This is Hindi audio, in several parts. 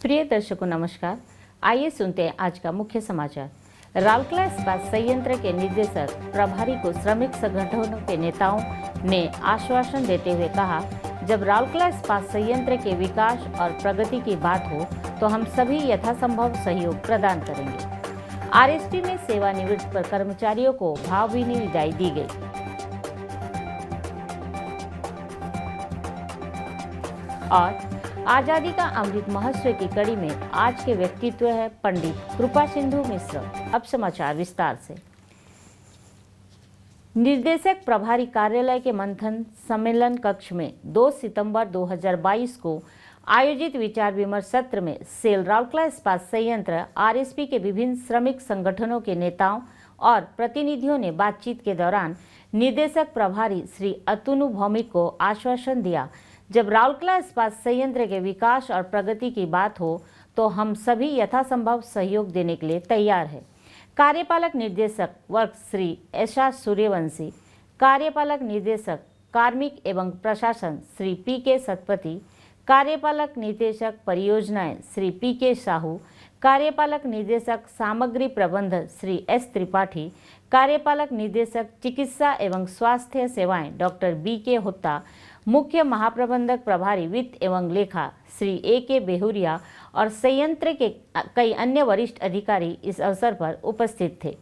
प्रिय दर्शकों नमस्कार। आइए सुनते हैं आज का मुख्य समाचार। राउरकेला इस्पात संयंत्र के निदेशक प्रभारी को श्रमिक संगठनों के नेताओं ने आश्वासन देते हुए कहा, जब राउरकेला इस्पात संयंत्र के विकास और प्रगति की बात हो तो हम सभी यथासंभव सहयोग प्रदान करेंगे। आरएसपी में सेवानिवृत्त कर्मचारियों को भावभीनी विदाई दी गई। और आजादी का अमृत महोत्सव की कड़ी में आज के व्यक्तित्व है पंडित कृपा सिंधु मिश्र। अब समाचार विस्तार से। निर्देशक प्रभारी कार्यालय के मंथन सम्मेलन कक्ष में 2 सितंबर 2022 को आयोजित विचार विमर्श सत्र में सेल राउरकेला इस्पात संयंत्र आरएसपी के विभिन्न श्रमिक संगठनों के नेताओं और प्रतिनिधियों ने बातचीत के दौरान निर्देशक प्रभारी श्री अतनु भौमिक को आश्वासन दिया, जब राउरकेला इस्पात संयंत्र के विकास और प्रगति की बात हो तो हम सभी यथासंभव सहयोग देने के लिए तैयार हैं। कार्यपालक निर्देशक वर्ग श्री एस.आर. सूर्यवंशी, कार्यपालक निर्देशक कार्मिक एवं प्रशासन श्री पी.के. सतपति, कार्यपालक निर्देशक परियोजनाएं श्री पी.के. साहू, कार्यपालक निर्देशक सामग्री प्रबंधन श्री एस. त्रिपाठी, कार्यपालक निर्देशक चिकित्सा एवं स्वास्थ्य सेवाएं डॉक्टर बी.के. हुत्ता, मुख्य महाप्रबंधक प्रभारी वित्त एवं लेखा श्री ए.के. बेहुरिया और संयंत्र के कई अन्य वरिष्ठ अधिकारी इस अवसर पर उपस्थित थे।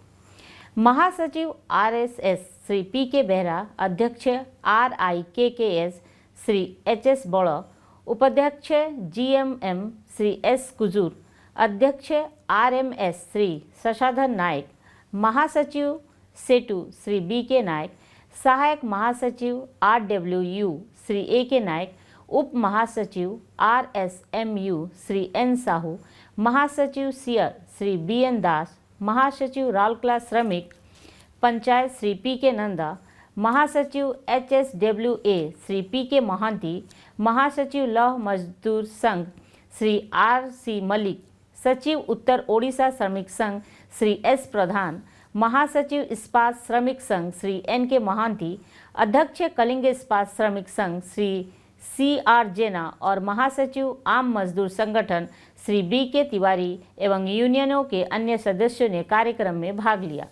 महासचिव आरएसएस श्री पी.के. बेहरा, अध्यक्ष RIKKS श्री H.S. बौड़ा, उपाध्यक्ष GMM श्री S. कुजूर, अध्यक्ष RMS श्री शशाधर नायक, महासचिव सेटू श्री B.के. नायक, सहायक महासचिव RWU श्री A.के. नायक, उप महासचिव RSMU श्री N. साहू, महासचिव सियर श्री B.N. दास, महासचिव राउरकेला श्रमिक पंचायत श्री P.के. नंदा, महासचिव HSWA श्री P.के. मोहांती, महासचिव लौह मजदूर संघ श्री R.C. मलिक, सचिव उत्तर ओडिशा श्रमिक संघ श्री S. प्रधान, महासचिव इस्पात श्रमिक संघ श्री N.के. मोहांती, अध्यक्ष कलिंग इस्पात श्रमिक संघ श्री C.R. जेना और महासचिव आम मजदूर संगठन श्री B.के. तिवारी एवं यूनियनों के अन्य सदस्यों ने कार्यक्रम में भाग लिया।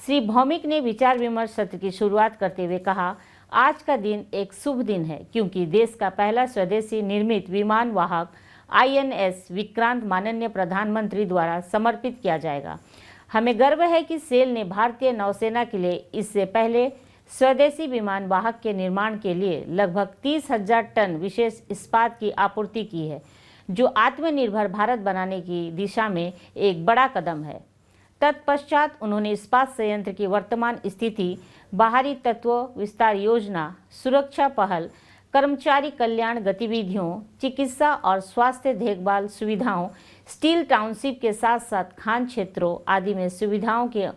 श्री भौमिक ने विचार विमर्श सत्र की शुरुआत करते हुए कहा, आज का दिन एक शुभ दिन है क्योंकि देश का पहला स्वदेशी निर्मित विमान वाहक INS विक्रांत माननीय प्रधानमंत्री द्वारा समर्पित किया जाएगा। हमें गर्व है कि सेल ने भारतीय नौसेना के लिए इससे पहले स्वदेशी विमान वाहक के निर्माण के लिए लगभग 30,000 टन विशेष इस्पात की आपूर्ति की है, जो आत्मनिर्भर भारत बनाने की दिशा में एक बड़ा कदम है। तत्पश्चात उन्होंने इस्पात संयंत्र की वर्तमान स्थिति, बाहरी तत्व विस्तार योजना, सुरक्षा पहल, कर्मचारी कल्याण गतिविधियों, चिकित्सा और स्वास्थ्य देखभाल सुविधाओं, स्टील टाउनशिप के साथ साथ खान क्षेत्रों आदि में सुविधाओं के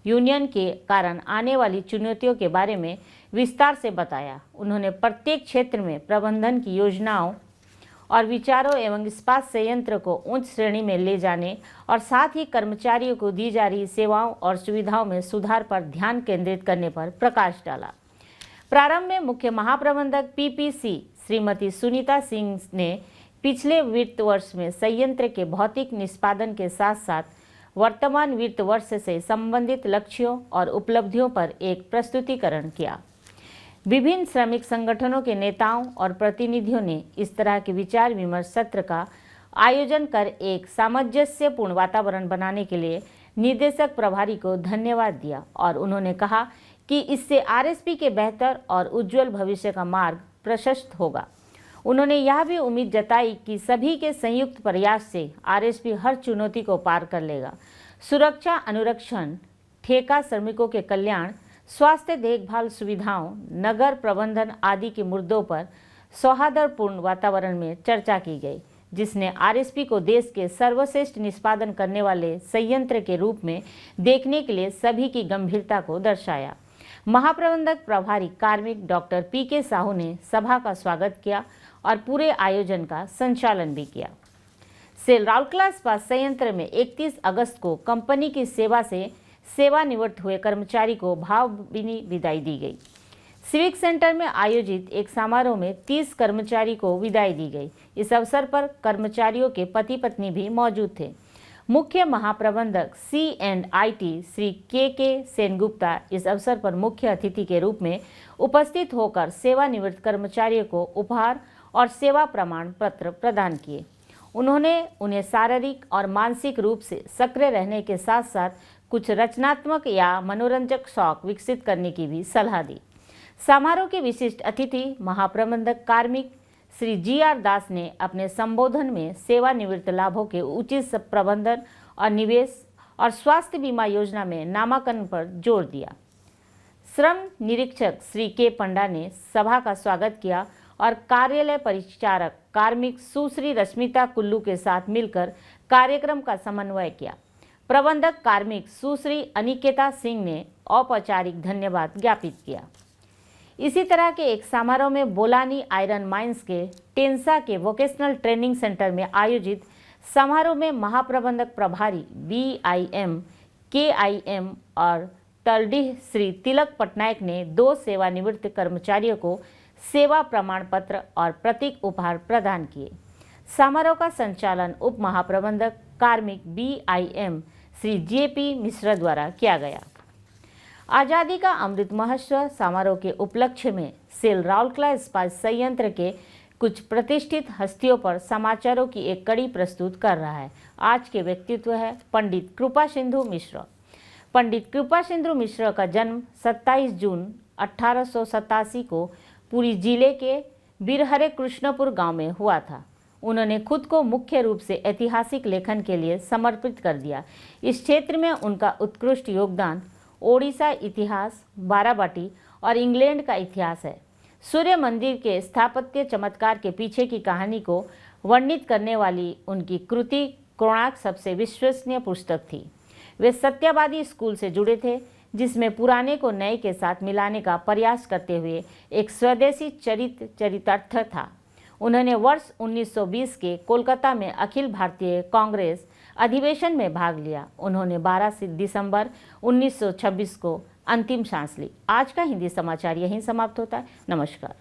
यूनियन के कारण आने वाली चुनौतियों के बारे में विस्तार से बताया। उन्होंने प्रत्येक क्षेत्र में प्रबंधन की योजनाओं और विचारों एवं इस्पात संयंत्र को उच्च श्रेणी में ले जाने और साथ ही कर्मचारियों को दी जा रही सेवाओं और सुविधाओं में सुधार पर ध्यान केंद्रित करने पर प्रकाश डाला। प्रारंभ में मुख्य महाप्रबंधक PPC श्रीमती सुनीता सिंह ने पिछले वित्त वर्ष में संयंत्र के भौतिक निष्पादन के साथ साथ वर्तमान वित्त वर्ष से संबंधित लक्ष्यों और उपलब्धियों पर एक प्रस्तुतिकरण किया। विभिन्न श्रमिक संगठनों के नेताओं और प्रतिनिधियों ने इस तरह के विचार विमर्श सत्र का आयोजन कर एक सामंजस्यपूर्ण वातावरण बनाने के लिए निर्देशक प्रभारी को धन्यवाद दिया और उन्होंने कहा कि इससे आरएसपी के बेहतर और उज्जवल भविष्य का मार्ग प्रशस्त होगा। उन्होंने यह भी उम्मीद जताई कि सभी के संयुक्त प्रयास से आरएसपी हर चुनौती को पार कर लेगा। सुरक्षा अनुरक्षण, ठेका श्रमिकों के कल्याण, स्वास्थ्य देखभाल सुविधाओं, नगर प्रबंधन आदि के मुद्दों पर सौहार्दपूर्ण वातावरण में चर्चा की गई, जिसने आरएसपी को देश के सर्वश्रेष्ठ निष्पादन करने वाले संयंत्र के रूप में देखने के लिए सभी की गंभीरता को दर्शाया। महाप्रबंधक प्रभारी कार्मिक डॉक्टर पी.के. साहू ने सभा का स्वागत किया और पूरे आयोजन का संचालन भी किया। सेल राउरकेला इस्पात संयंत्र में 31 अगस्त को कंपनी की सेवा से सेवानिवृत्त हुए कर्मचारी को भावभीनी विदाई दी गई। सिविक सेंटर में आयोजित एक समारोह में 30 कर्मचारी को विदाई दी गई। इस अवसर पर कर्मचारियों के पति पत्नी भी मौजूद थे। मुख्य महाप्रबंधक C&IT श्री के सेनगुप्ता इस अवसर पर मुख्य अतिथि के रूप में उपस्थित होकर सेवानिवृत्त कर्मचारियों को उपहार और सेवा प्रमाण पत्र प्रदान किए। उन्होंने उन्हें शारीरिक और मानसिक रूप से सक्रिय रहने के साथ साथ कुछ रचनात्मक या मनोरंजक शौक विकसित करने की भी सलाह दी। समारोह के विशिष्ट अतिथि महाप्रबंधक कार्मिक श्री GR दास ने अपने संबोधन में सेवानिवृत्त लाभों के उचित प्रबंधन और निवेश और स्वास्थ्य बीमा योजना में नामांकन पर जोर दिया। श्रम निरीक्षक श्री के पंडा ने सभा का स्वागत किया और कार्यालय परिचारक कार्मिक सुश्री रश्मिता कुल्लू के साथ मिलकर कार्यक्रम का समन्वय किया। प्रबंधक कार्मिक सुश्री अनिकेता सिंह ने औपचारिक धन्यवाद ज्ञापित किया। इसी तरह के एक समारोह में बोलानी आयरन माइंस के टेंसा के वोकेशनल ट्रेनिंग सेंटर में आयोजित समारोह में महाप्रबंधक प्रभारी BIM KIM और तलडीह श्री तिलक पटनायक ने 2 सेवानिवृत्त कर्मचारियों को सेवा प्रमाण पत्र और प्रतीक उपहार प्रदान किए। समारोह का संचालन उप महाप्रबंधक कार्मिक BIM श्री JP मिश्रा द्वारा किया गया। आज़ादी का अमृत महोत्सव समारोह के उपलक्ष्य में सेल राउरकेला इस्पात संयंत्र के कुछ प्रतिष्ठित हस्तियों पर समाचारों की एक कड़ी प्रस्तुत कर रहा है। आज के व्यक्तित्व है पंडित कृपा सिंधु मिश्र। पंडित कृपा सिंधु मिश्र का जन्म 27 जून 1887 को पुरी जिले के बिरहरे कृष्णपुर गांव में हुआ था। उन्होंने खुद को मुख्य रूप से ऐतिहासिक लेखन के लिए समर्पित कर दिया। इस क्षेत्र में उनका उत्कृष्ट योगदान ओडिशा इतिहास, बाराबाटी और इंग्लैंड का इतिहास है। सूर्य मंदिर के स्थापत्य चमत्कार के पीछे की कहानी को वर्णित करने वाली उनकी कृति कोणार्क सबसे विश्वसनीय पुस्तक थी। वे सत्यवादी स्कूल से जुड़े थे, जिसमें पुराने को नए के साथ मिलाने का प्रयास करते हुए एक स्वदेशी चरितार्थ था। उन्होंने वर्ष 1920 के कोलकाता में अखिल भारतीय कांग्रेस अधिवेशन में भाग लिया। उन्होंने 12 दिसंबर 1926 को अंतिम सांस ली। आज का हिंदी समाचार यहीं समाप्त होता है। नमस्कार।